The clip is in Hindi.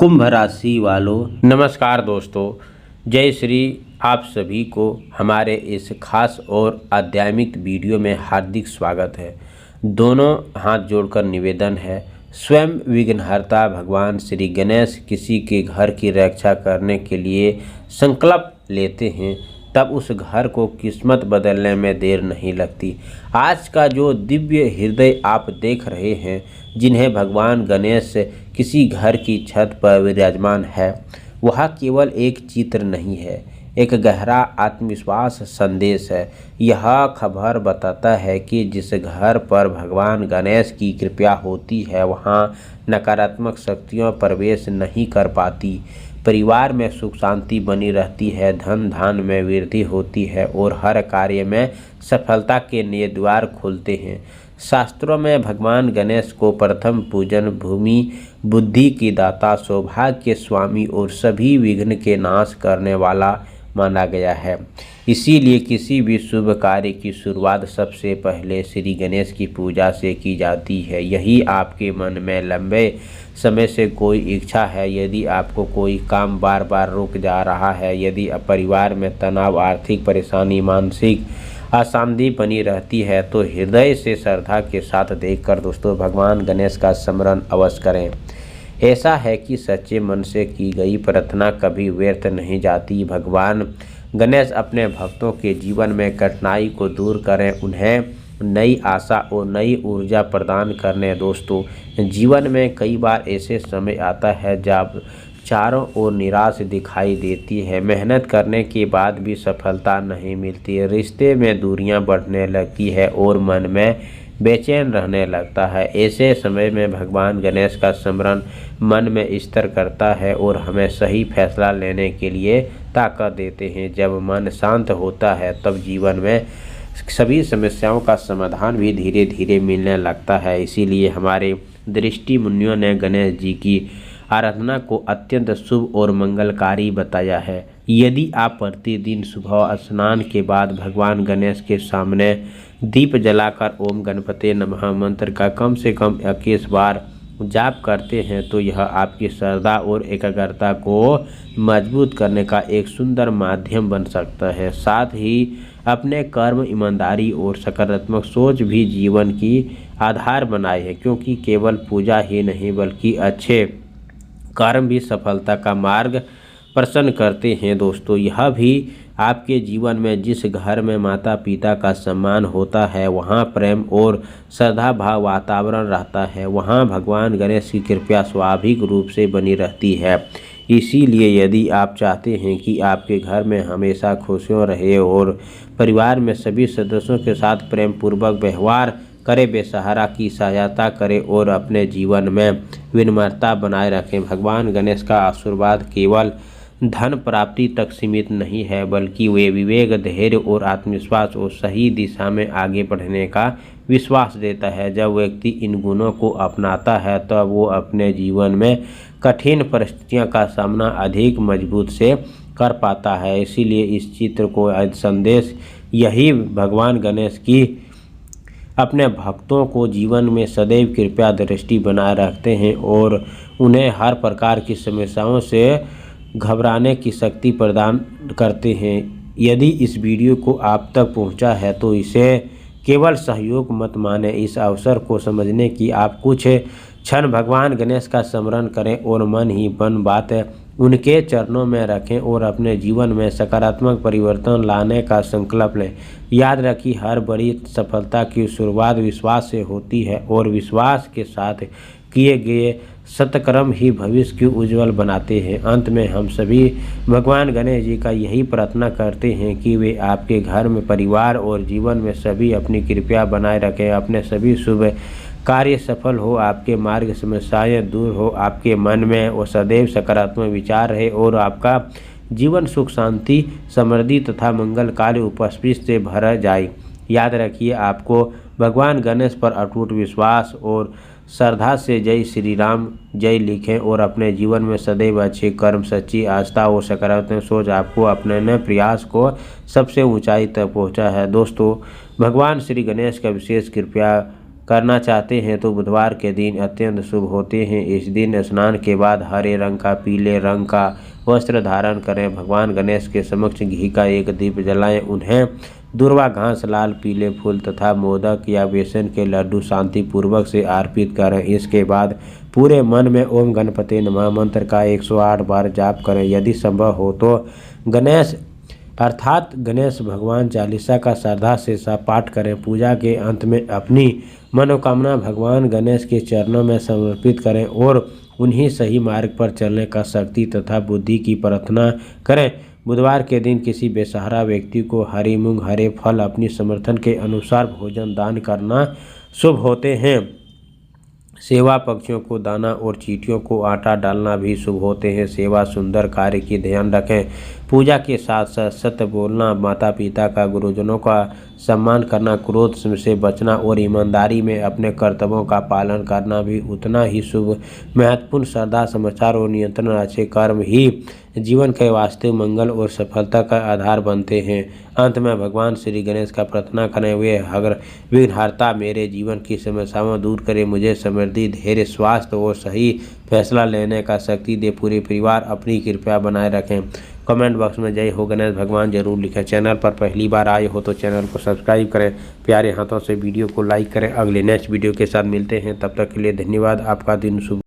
कुंभ राशि वालों, नमस्कार दोस्तों। जय श्री आप सभी को हमारे इस खास और आध्यात्मिक वीडियो में हार्दिक स्वागत है। दोनों हाथ जोड़कर निवेदन है, स्वयं विघ्नहर्ता भगवान श्री गणेश किसी के घर की रक्षा करने के लिए संकल्प लेते हैं तब उस घर को किस्मत बदलने में देर नहीं लगती। आज का जो दिव्य हृदय आप देख रहे हैं, जिन्हें भगवान गणेश किसी घर की छत पर विराजमान है, वह केवल एक चित्र नहीं है, एक गहरा आत्मविश्वास संदेश है। यह खबर बताता है कि जिस घर पर भगवान गणेश की कृपा होती है, वहाँ नकारात्मक शक्तियाँ प्रवेश नहीं कर पाती। परिवार में सुख शांति बनी रहती है, धन धान में वृद्धि होती है और हर कार्य में सफलता के नए द्वार खुलते हैं। शास्त्रों में भगवान गणेश को प्रथम पूजन भूमि बुद्धि की दाता, सौभाग्य के स्वामी और सभी विघ्न के नाश करने वाला माना गया है। इसीलिए किसी भी शुभ कार्य की शुरुआत सबसे पहले श्री गणेश की पूजा से की जाती है। यही आपके मन में लंबे समय से कोई इच्छा है, यदि आपको कोई काम बार बार रुक जा रहा है, यदि परिवार में तनाव, आर्थिक परेशानी, मानसिक अशांति बनी रहती है, तो हृदय से श्रद्धा के साथ देखकर दोस्तों भगवान गणेश का स्मरण अवश्य करें। ऐसा है कि सच्चे मन से की गई प्रार्थना कभी व्यर्थ नहीं जाती। भगवान गणेश अपने भक्तों के जीवन में कठिनाई को दूर करें, उन्हें नई आशा और नई ऊर्जा प्रदान करने। दोस्तों, जीवन में कई बार ऐसे समय आता है जब चारों ओर निराश दिखाई देती है, मेहनत करने के बाद भी सफलता नहीं मिलती, रिश्ते में दूरियां बढ़ने लगती है और मन में बेचैन रहने लगता है। ऐसे समय में भगवान गणेश का स्मरण मन में स्थिर करता है और हमें सही फैसला लेने के लिए ताकत देते हैं। जब मन शांत होता है तब जीवन में सभी समस्याओं का समाधान भी धीरे धीरे मिलने लगता है। इसीलिए हमारे दृष्टि मुनियों ने गणेश जी की आराधना को अत्यंत शुभ और मंगलकारी बताया है। यदि आप प्रतिदिन सुबह स्नान के बाद भगवान गणेश के सामने दीप जलाकर ओम गणपते नमः मंत्र का कम से कम 21 बार जाप करते हैं, तो यह आपकी श्रद्धा और एकाग्रता को मजबूत करने का एक सुंदर माध्यम बन सकता है। साथ ही अपने कर्म, ईमानदारी और सकारात्मक सोच भी जीवन की आधार बनाए है, क्योंकि केवल पूजा ही नहीं बल्कि अच्छे कर्म भी सफलता का मार्ग प्रशन्न करते हैं। दोस्तों, यह भी आपके जीवन में जिस घर में माता पिता का सम्मान होता है, वहाँ प्रेम और श्रद्धा भाव वातावरण रहता है, वहाँ भगवान गणेश की कृपा स्वाभाविक रूप से बनी रहती है। इसीलिए यदि आप चाहते हैं कि आपके घर में हमेशा खुशियाँ रहे और परिवार में सभी सदस्यों के साथ प्रेम पूर्वक व्यवहार करे, बेसहारा की सहायता करें और अपने जीवन में विनम्रता बनाए रखें, भगवान गणेश का आशीर्वाद केवल धन प्राप्ति तक सीमित नहीं है, बल्कि वे विवेक, धैर्य और आत्मविश्वास और सही दिशा में आगे बढ़ने का विश्वास देता है। जब व्यक्ति इन गुणों को अपनाता है तब वो अपने जीवन में कठिन परिस्थितियों का सामना अधिक मजबूत से कर पाता है। इसीलिए इस चित्र को संदेश यही भगवान गणेश की अपने भक्तों को जीवन में सदैव कृपा दृष्टि बनाए रखते हैं और उन्हें हर प्रकार की समस्याओं से घबराने की शक्ति प्रदान करते हैं। यदि इस वीडियो को आप तक पहुंचा है तो इसे केवल सहयोग मत माने, इस अवसर को समझने की आप कुछ क्षण भगवान गणेश का स्मरण करें और मन ही मन बात उनके चरणों में रखें और अपने जीवन में सकारात्मक परिवर्तन लाने का संकल्प लें। याद रखिए, हर बड़ी सफलता की शुरुआत विश्वास से होती है और विश्वास के साथ किए गए सत्कर्म ही भविष्य की उज्जवल बनाते हैं। अंत में हम सभी भगवान गणेश जी का यही प्रार्थना करते हैं कि वे आपके घर में, परिवार और जीवन में सभी अपनी कृपा बनाए रखें, अपने सभी शुभ कार्य सफल हो, आपके मार्ग समस्याएं दूर हो, आपके मन में वो सदैव सकारात्मक विचार रहे और आपका जीवन सुख शांति, समृद्धि तथा मंगल कार्य उपस्थित से भरा जाए। याद रखिए, आपको भगवान गणेश पर अटूट विश्वास और श्रद्धा से जय श्री राम जय लिखें और अपने जीवन में सदैव अच्छे कर्म, सच्ची आस्था और सकारात्मक सोच आपको अपने नए प्रयास को सबसे ऊंचाई तक पहुंचा है। दोस्तों, भगवान श्री गणेश का विशेष कृपया करना चाहते हैं तो बुधवार के दिन अत्यंत शुभ होते हैं। इस दिन स्नान के बाद हरे रंग का, पीले रंग का वस्त्र धारण करें। भगवान गणेश के समक्ष घी का एक दीप जलाएं। उन्हें दूर्वा घास, लाल पीले फूल तथा मोदक या बेसन के लड्डू शांतिपूर्वक से अर्पित करें। इसके बाद पूरे मन में ओम गणपति नमः मंत्र का 108 बार जाप करें। यदि संभव हो तो गणेश भगवान चालीसा का श्रद्धा से पाठ करें। पूजा के अंत में अपनी मनोकामना भगवान गणेश के चरणों में समर्पित करें और उन्हीं सही मार्ग पर चलने का शक्ति तथा बुद्धि की प्रार्थना करें। बुधवार के दिन किसी बेसहारा व्यक्ति को हरी मूंग, हरे फल अपनी समर्थन के अनुसार भोजन दान करना शुभ होते हैं। सेवा पक्षियों को दाना और चींटियों को आटा डालना भी शुभ होते हैं। सेवा सुंदर कार्य की ध्यान रखें। पूजा के साथ साथ सत्य बोलना, माता पिता का, गुरुजनों का सम्मान करना, क्रोध से बचना और ईमानदारी में अपने कर्तव्यों का पालन करना भी उतना ही शुभ। महत्वपूर्ण श्रद्धा, समाचार और नियंत्रण अच्छे कर्म ही जीवन के वास्तविक मंगल और सफलता का आधार बनते हैं। अंत में भगवान श्री गणेश का प्रार्थना करें, वे अगर विघ्नहर्ता मेरे जीवन की समस्याओं दूर करें, मुझे समृद्धि, धैर्य, स्वास्थ्य और सही फैसला लेने का शक्ति दे। पूरे परिवार अपनी कृपा बनाए रखें। कमेंट बॉक्स में जय हो गणेश भगवान जरूर लिखें। चैनल पर पहली बार आए हो तो चैनल को सब्सक्राइब करें। प्यारे हाथों से वीडियो को लाइक करें। अगले नेक्स्ट वीडियो के साथ मिलते हैं, तब तक के लिए धन्यवाद। आपका दिन शुभ।